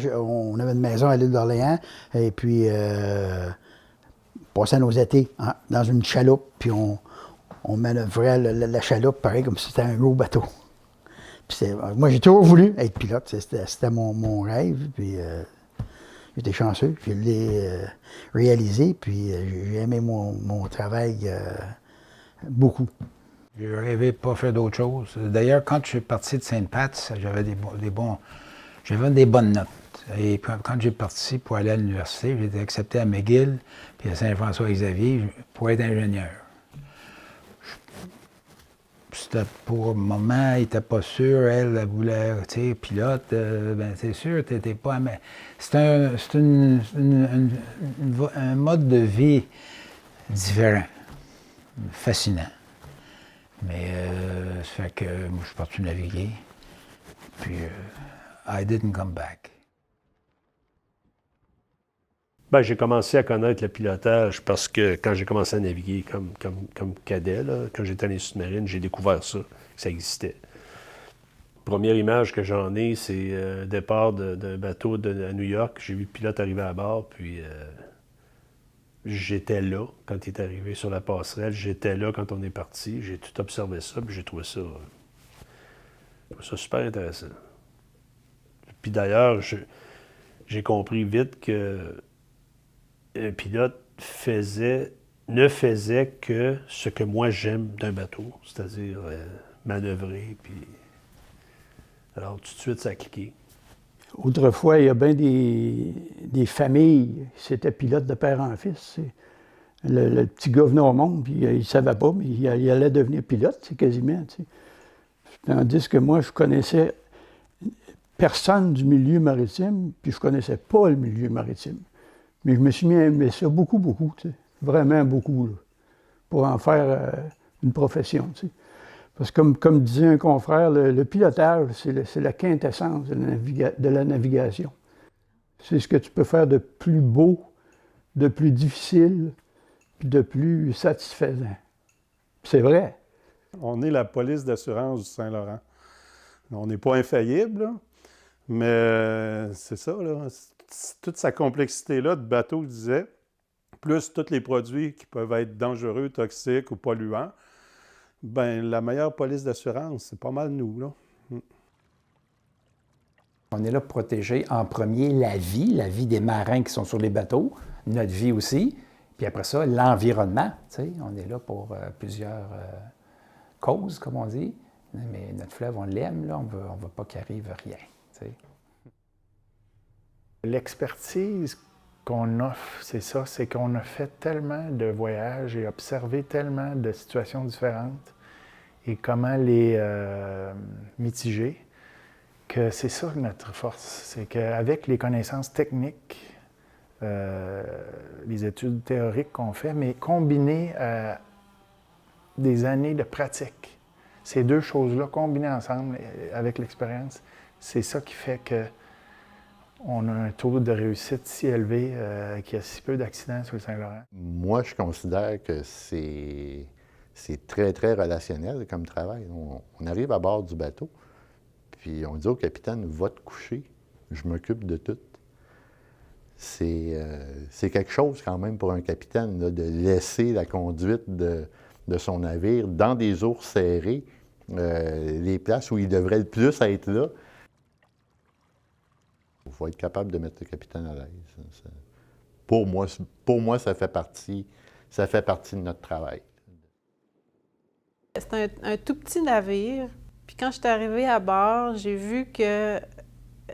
Moi, on avait une maison à l'île d'Orléans, et puis on passait nos étés dans une chaloupe, puis on manœuvrait la chaloupe pareil comme si c'était un gros bateau. Puis moi, j'ai toujours voulu être pilote, c'était mon rêve, puis j'étais chanceux, je l'ai réalisé, puis j'ai aimé mon travail beaucoup. J'ai rêvé de pas faire d'autre chose. D'ailleurs, quand je suis parti de Sainte-Pat, j'avais des bonnes notes. Et puis, quand j'ai parti pour aller à l'université, j'ai été accepté à McGill puis à Saint-François-Xavier pour être ingénieur. C'était pour le moment, il n'était pas sûr, elle voulait, tu sais, pilote, ben c'est sûr, tu n'étais pas... Mais c'est un mode de vie différent, fascinant. Mais ça fait que moi, je suis parti naviguer, puis I didn't come back. Ben, j'ai commencé à connaître le pilotage parce que quand j'ai commencé à naviguer comme cadet, là, quand j'étais dans les sous-marines, j'ai découvert ça, que ça existait. La première image que j'en ai, c'est le départ d'un bateau à New York. J'ai vu le pilote arriver à bord, puis j'étais là quand il est arrivé sur la passerelle. J'étais là quand on est parti. J'ai tout observé ça, puis j'ai trouvé ça super intéressant. Puis d'ailleurs, j'ai compris vite que un pilote ne faisait que ce que moi j'aime d'un bateau, c'est-à-dire manœuvrer, puis... Alors, tout de suite, ça a cliqué. Autrefois, il y a bien des familles, c'était pilote de père en fils. Le petit gars venait au monde, puis il ne savait pas, mais il allait devenir pilote, c'est quasiment. Tu sais. Tandis que moi, je connaissais personne du milieu maritime, puis je ne connaissais pas le milieu maritime. Mais je me suis mis à aimer ça beaucoup, beaucoup, tu sais, vraiment beaucoup, là, pour en faire une profession. Tu sais. Parce que comme disait un confrère, le pilotage, c'est la quintessence de la navigation. C'est ce que tu peux faire de plus beau, de plus difficile, puis de plus satisfaisant. C'est vrai. On est la police d'assurance du Saint-Laurent. On n'est pas infaillible, là, mais c'est ça, là. Toute sa complexité-là de bateau, je disais, plus tous les produits qui peuvent être dangereux, toxiques ou polluants, bien, la meilleure police d'assurance, c'est pas mal nous, là. On est là pour protéger en premier la vie des marins qui sont sur les bateaux, notre vie aussi, puis après ça, l'environnement. Tu sais, on est là pour plusieurs causes, comme on dit, mais notre fleuve, on l'aime, là, on veut pas qu'il arrive rien. Tu sais. L'expertise qu'on offre, c'est ça, c'est qu'on a fait tellement de voyages et observé tellement de situations différentes et comment les mitiger, que c'est ça notre force. C'est qu'avec les connaissances techniques, les études théoriques qu'on fait, mais combinées à des années de pratique, ces deux choses-là combinées ensemble avec l'expérience, c'est ça qui fait que on a un taux de réussite si élevé qu'il y a si peu d'accidents sur le Saint-Laurent. Moi, je considère que c'est très, très relationnel comme travail. On arrive à bord du bateau, puis on dit au capitaine, va te coucher, je m'occupe de tout. C'est quelque chose quand même pour un capitaine, là, de laisser la conduite de son navire dans des eaux serrées, les places où il devrait le plus être là. Il faut être capable de mettre le capitaine à l'aise. Pour moi, ça fait partie de notre travail. C'était un tout petit navire. Puis quand je suis arrivée à bord, j'ai vu que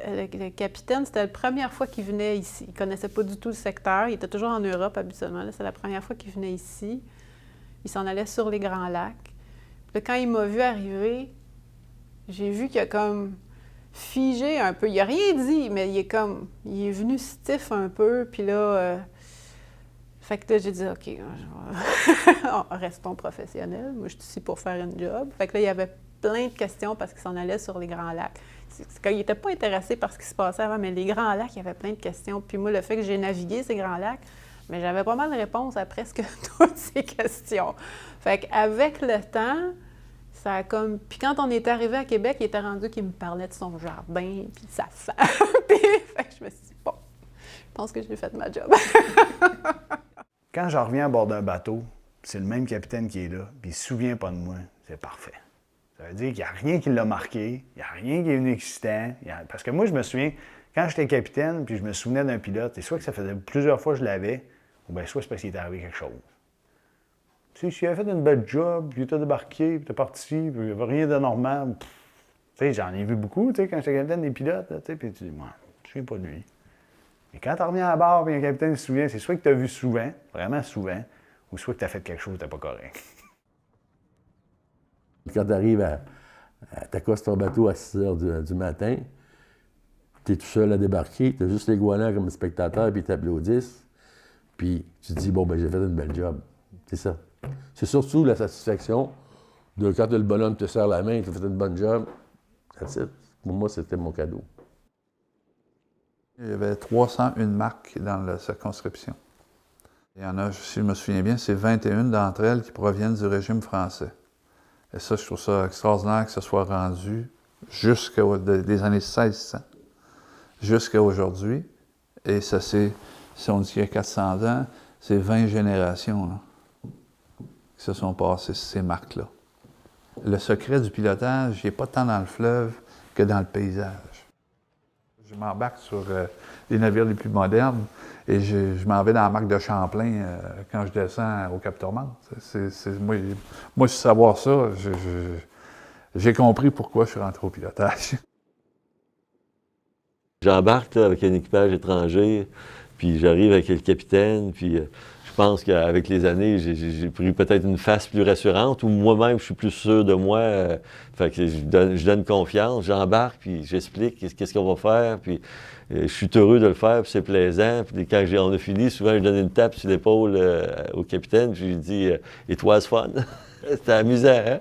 le capitaine, c'était la première fois qu'il venait ici. Il ne connaissait pas du tout le secteur. Il était toujours en Europe habituellement. C'est la première fois qu'il venait ici. Il s'en allait sur les Grands Lacs. Puis là, quand il m'a vu arriver, j'ai vu qu'il a comme figé un peu. Il n'a rien dit, mais il est venu stiff un peu. Puis là, fait que là, j'ai dit, OK, restons professionnels. Moi, je suis ici pour faire une job. Fait que là, il y avait plein de questions parce qu'il s'en allait sur les Grands Lacs. Il n'était pas intéressé par ce qui se passait avant, mais les Grands Lacs, il y avait plein de questions. Puis moi, le fait que j'ai navigué ces Grands Lacs, mais j'avais pas mal de réponses à presque toutes ces questions. Fait qu'avec le temps, ça a comme... Puis quand on est arrivé à Québec, il était rendu qu'il me parlait de son jardin, puis de sa femme. Puis fait que je me suis dit, bon, je pense que j'ai fait ma job. Quand je reviens à bord d'un bateau, c'est le même capitaine qui est là, puis il se souvient pas de moi, c'est parfait. Ça veut dire qu'il n'y a rien qui l'a marqué, il n'y a rien qui est venu excitant. Parce que moi, je me souviens, quand j'étais capitaine, puis je me souvenais d'un pilote, et soit que ça faisait plusieurs fois que je l'avais, ou bien soit c'est parce qu'il était arrivé quelque chose. Tu sais, s'il avait fait une belle job, puis il était débarqué, puis il était parti, puis il n'y avait rien d'anormal, tu sais, j'en ai vu beaucoup, tu sais, quand j'étais capitaine des pilotes, tu sais, puis tu dis, moi, je ne souviens pas de lui. Mais quand tu reviens à bord, puis un capitaine se souvient, c'est soit que tu as vu souvent, vraiment souvent, ou soit que tu as fait quelque chose qui n'était pas correct. Quand tu arrives à t'accostes ton bateau à 6 h du matin, tu es tout seul à débarquer, tu as juste les goélands comme spectateur, puis ils t'applaudissent, puis tu te dis, bon, ben j'ai fait une belle job. C'est ça. C'est surtout la satisfaction de quand le bonhomme te serre la main, tu as fait une bonne job. That's it. Pour moi, c'était mon cadeau. Il y avait 301 marques dans la circonscription. Il y en a, si je me souviens bien, c'est 21 d'entre elles qui proviennent du régime français. Et ça, je trouve ça extraordinaire que ce soit rendu des années 1600 jusqu'à aujourd'hui. Et ça, c'est, si on dit qu'il y a 400 ans, c'est 20 générations là, qui se sont passées ces marques-là. Le secret du pilotage, il n'est pas tant dans le fleuve que dans le paysage. Je m'embarque sur les navires les plus modernes et je m'en vais dans la marque de Champlain quand je descends au Cap-Tourmente. Moi, si savoir ça, j'ai compris pourquoi je suis rentré au pilotage. J'embarque avec un équipage étranger, puis j'arrive avec le capitaine, puis je pense qu'avec les années, j'ai pris peut-être une face plus rassurante, ou moi-même, je suis plus sûr de moi. Fait que je donne confiance, j'embarque, puis j'explique qu'est-ce qu'on va faire, puis je suis heureux de le faire, puis c'est plaisant. Puis quand on a fini, souvent, je donne une tape sur l'épaule au capitaine, puis je lui dis « It was fun ». C'était amusant, hein?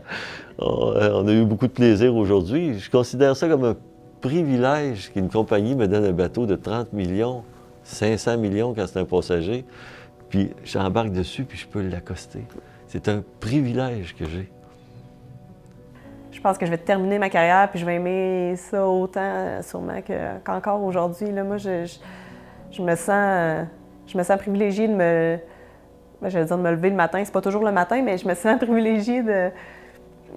On a eu beaucoup de plaisir aujourd'hui. Je considère ça comme un privilège qu'une compagnie me donne un bateau de 30 millions, 500 millions quand c'est un passager, puis j'embarque dessus, puis je peux l'accoster. C'est un privilège que j'ai. Je pense que je vais terminer ma carrière, puis je vais aimer ça autant, sûrement, qu'encore aujourd'hui. Là, moi, je me sens privilégiée de de me lever le matin. C'est pas toujours le matin, mais je me sens privilégiée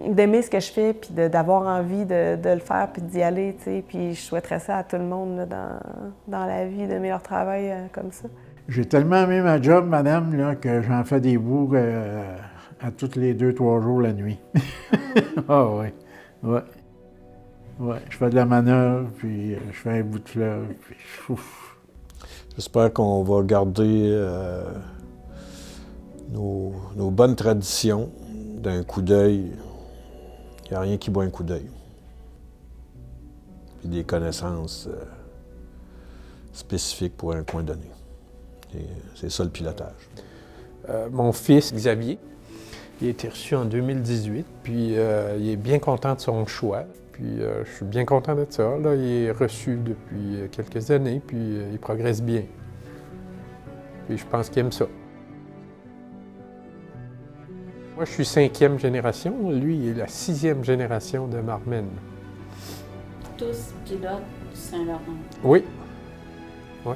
d'aimer ce que je fais, puis d'avoir envie de le faire, puis d'y aller, tu sais. Puis je souhaiterais ça à tout le monde là, dans la vie, d'aimer leur travail comme ça. J'ai tellement aimé ma job, madame, là, que j'en fais des bouts à tous les 2-3 jours la nuit. Ah oui, ouais. Ouais, je fais de la manœuvre, puis je fais un bout de fleuve, puis ouf. J'espère qu'on va garder nos bonnes traditions d'un coup d'œil. Il n'y a rien qui boit un coup d'œil. Puis des connaissances spécifiques pour un coin donné. C'est ça le pilotage. Mon fils, Xavier, il a été reçu en 2018, puis il est bien content de son choix. Puis je suis bien content de ça. Là, il est reçu depuis quelques années, puis il progresse bien. Puis je pense qu'il aime ça. Moi, je suis 5e génération. Lui, il est la 6e génération de Marmen. Tous pilotes du Saint-Laurent. Oui. Oui.